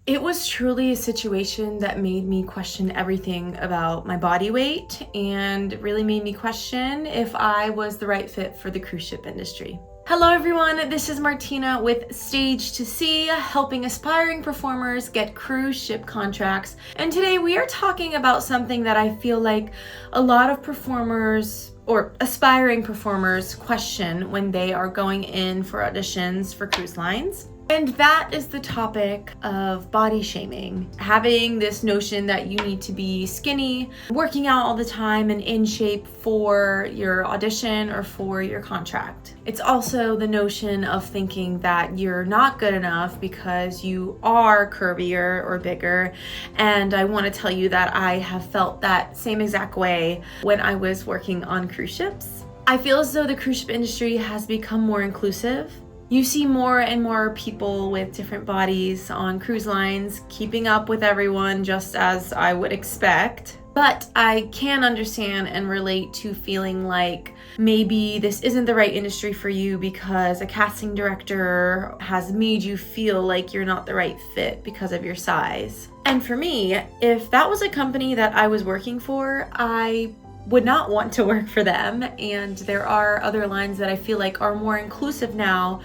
It was truly a situation that made me question everything about my body weight and really made me question if I was the right fit for the cruise ship industry. Hello everyone, this is Martina with Stage to See, helping aspiring performers get cruise ship contracts. And today we are talking about something that I feel like a lot of performers or aspiring performers question when they are going in for auditions for cruise lines. And that is the topic of body shaming. Having this notion that you need to be skinny, working out all the time and in shape for your audition or for your contract. It's also the notion of thinking that you're not good enough because you are curvier or bigger. And I want to tell you that I have felt that same exact way when I was working on cruise ships. I feel as though the cruise ship industry has become more inclusive. You see more and more people with different bodies on cruise lines, keeping up with everyone just as I would expect. But I can understand and relate to feeling like maybe this isn't the right industry for you because a casting director has made you feel like you're not the right fit because of your size. And for me, if that was a company that I was working for, I would not want to work for them. And there are other lines that I feel like are more inclusive now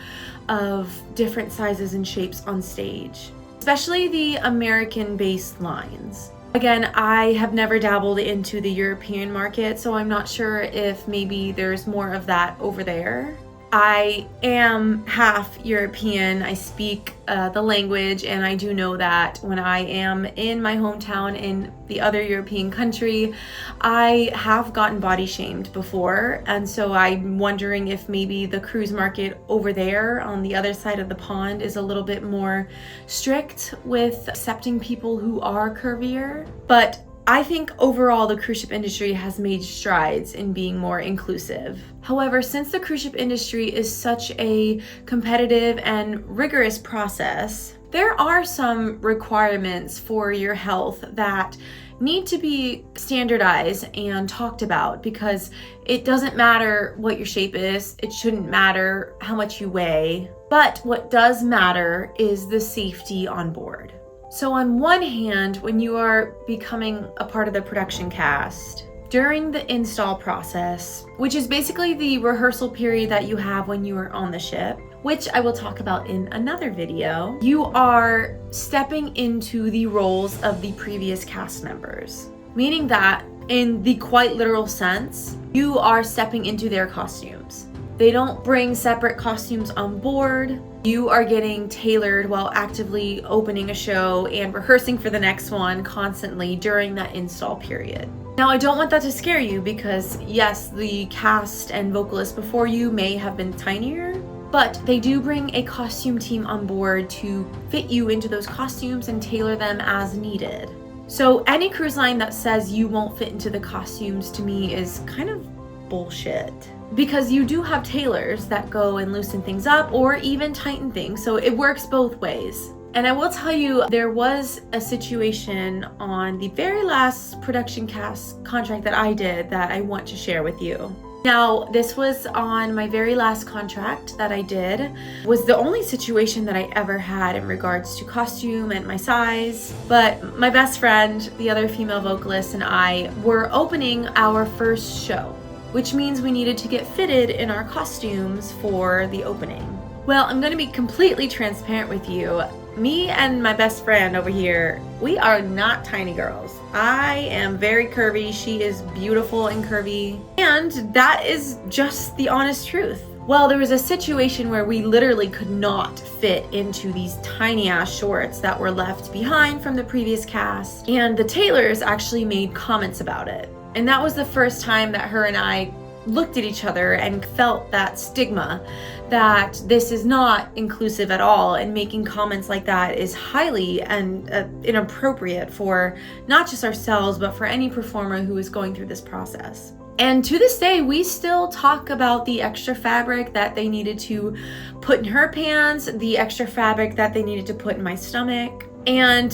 of different sizes and shapes on stage, especially the American-based lines. Again, I have never dabbled into the European market, so I'm not sure if maybe there's more of that over there. I am half European. I speak the language, and I do know that when I am in my hometown in the other European country, I have gotten body shamed before. And so I'm wondering if maybe the cruise market over there on the other side of the pond is a little bit more strict with accepting people who are curvier. But I think overall the cruise ship industry has made strides in being more inclusive. However, since the cruise ship industry is such a competitive and rigorous process, there are some requirements for your health that need to be standardized and talked about, because it doesn't matter what your shape is, it shouldn't matter how much you weigh, but what does matter is the safety on board. So on one hand, when you are becoming a part of the production cast, during the install process, which is basically the rehearsal period that you have when you are on the ship, which I will talk about in another video, you are stepping into the roles of the previous cast members. Meaning that, in the quite literal sense, you are stepping into their costumes. They don't bring separate costumes on board. You are getting tailored while actively opening a show and rehearsing for the next one constantly during that install period. Now, I don't want that to scare you because yes, the cast and vocalists before you may have been tinier, but they do bring a costume team on board to fit you into those costumes and tailor them as needed. So any cruise line that says you won't fit into the costumes, to me, is kind of bullshit. Because you do have tailors that go and loosen things up or even tighten things, so it works both ways. And I will tell you, there was a situation on the very last production cast contract that I did that I want to share with you. Now, this was on my very last contract that I did. Was the only situation that I ever had in regards to costume and my size. But my best friend, the other female vocalist, and I were opening our first show, which means we needed to get fitted in our costumes for the opening. Well, I'm gonna be completely transparent with you. Me and my best friend over here, we are not tiny girls. I am very curvy, she is beautiful and curvy, and that is just the honest truth. Well, there was a situation where we literally could not fit into these tiny ass shorts that were left behind from the previous cast, and the tailors actually made comments about it. And that was the first time that her and I looked at each other and felt that stigma that this is not inclusive at all, and making comments like that is highly and inappropriate for not just ourselves but for any performer who is going through this process. And to this day, we still talk about the extra fabric that they needed to put in her pants, the extra fabric that they needed to put in my stomach. And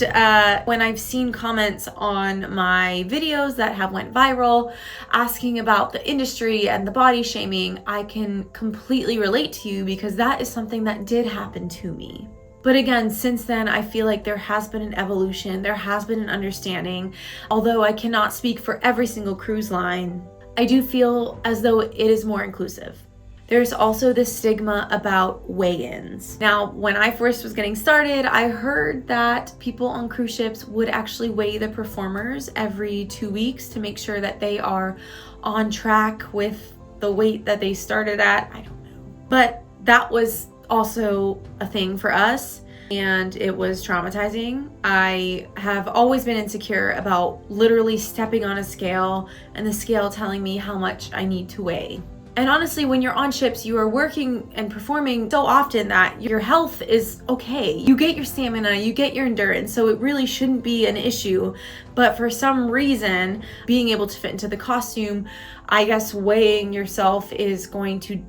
when I've seen comments on my videos that have went viral asking about the industry and the body shaming, I can completely relate to you because that is something that did happen to me. But again, since then, I feel like there has been an evolution, there has been an understanding. Although I cannot speak for every single cruise line, I do feel as though it is more inclusive. There's also this stigma about weigh-ins. Now, when I first was getting started, I heard that people on cruise ships would actually weigh the performers every 2 weeks to make sure that they are on track with the weight that they started at. I don't know. But that was also a thing for us, and it was traumatizing. I have always been insecure about literally stepping on a scale and the scale telling me how much I need to weigh. And honestly, when you're on ships, you are working and performing so often that your health is okay. You get your stamina, you get your endurance, so it really shouldn't be an issue. But for some reason, being able to fit into the costume, I guess weighing yourself is going to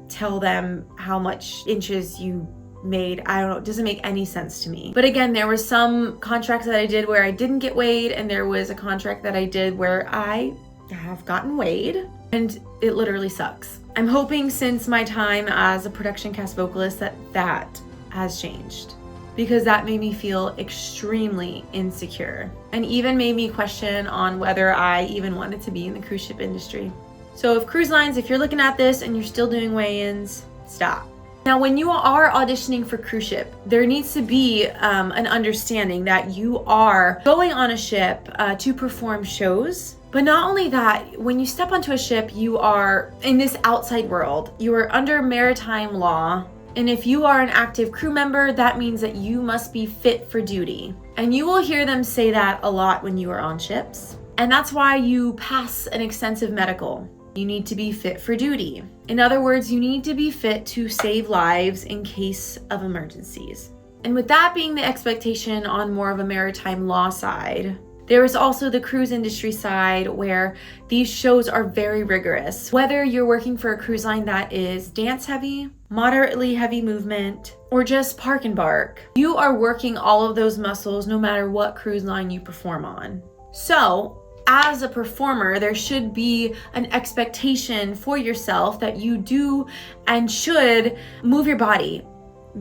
tell them how much inches you made. I don't know, it doesn't make any sense to me. But again, there were some contracts that I did where I didn't get weighed, and there was a contract that I did where I have gotten weighed, and it literally sucks. I'm hoping since my time as a production cast vocalist that has changed, because that made me feel extremely insecure and even made me question on whether I even wanted to be in the cruise ship industry. So if cruise lines, if you're looking at this and you're still doing weigh-ins, stop. Now, when you are auditioning for cruise ship, there needs to be an understanding that you are going on a ship to perform shows. But not only that, when you step onto a ship, you are in this outside world. You are under maritime law. And if you are an active crew member, that means that you must be fit for duty. And you will hear them say that a lot when you are on ships. And that's why you pass an extensive medical. You need to be fit for duty. In other words, you need to be fit to save lives in case of emergencies. And with that being the expectation on more of a maritime law side, there is also the cruise industry side where these shows are very rigorous. Whether you're working for a cruise line that is dance heavy, moderately heavy movement, or just park and bark, you are working all of those muscles no matter what cruise line you perform on. So, as a performer, there should be an expectation for yourself that you do and should move your body.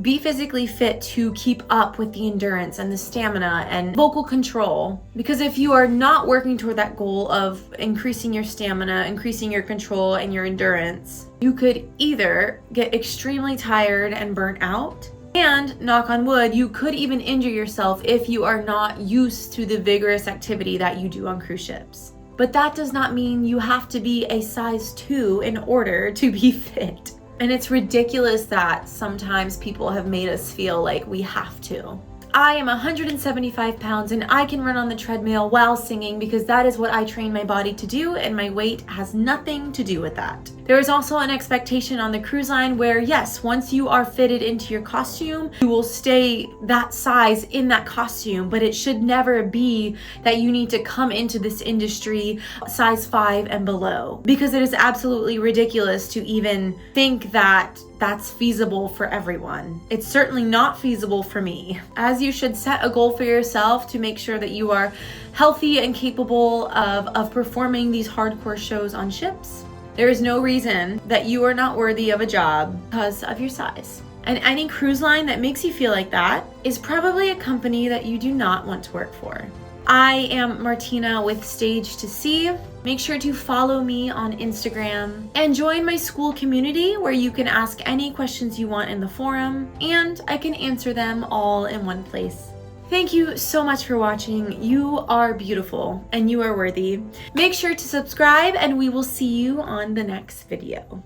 Be physically fit to keep up with the endurance and the stamina and vocal control. Because if you are not working toward that goal of increasing your stamina, increasing your control and your endurance, you could either get extremely tired and burnt out, and knock on wood, you could even injure yourself if you are not used to the vigorous activity that you do on cruise ships. But that does not mean you have to be a size 2 in order to be fit. And it's ridiculous that sometimes people have made us feel like we have to. I am 175 pounds and I can run on the treadmill while singing because that is what I train my body to do, and my weight has nothing to do with that. There is also an expectation on the cruise line where, yes, once you are fitted into your costume, you will stay that size in that costume, but it should never be that you need to come into this industry size 5 and below, because it is absolutely ridiculous to even think that that's feasible for everyone. It's certainly not feasible for me, as you should set a goal for yourself to make sure that you are healthy and capable of performing these hardcore shows on ships. There is no reason that you are not worthy of a job because of your size. And any cruise line that makes you feel like that is probably a company that you do not want to work for. I am Martina with Stage to See. Make sure to follow me on Instagram and join my Skool community where you can ask any questions you want in the forum and I can answer them all in one place. Thank you so much for watching. You are beautiful and you are worthy. Make sure to subscribe and we will see you on the next video.